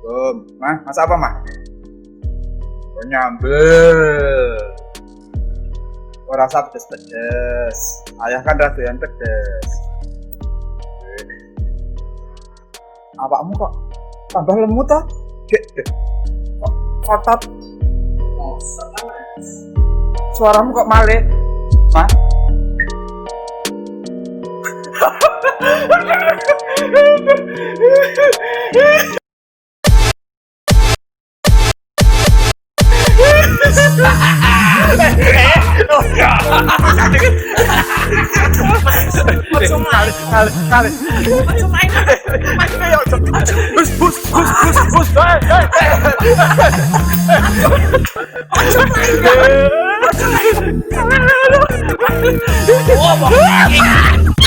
Masak apa, Mah? Oh, nyambel. Oh, rasa pedes-pedes. Ayah kan rada yang pedes. Awakmu kok tambah lemu toh? Kok kotot? Suaramu kok male? Mah? Oh,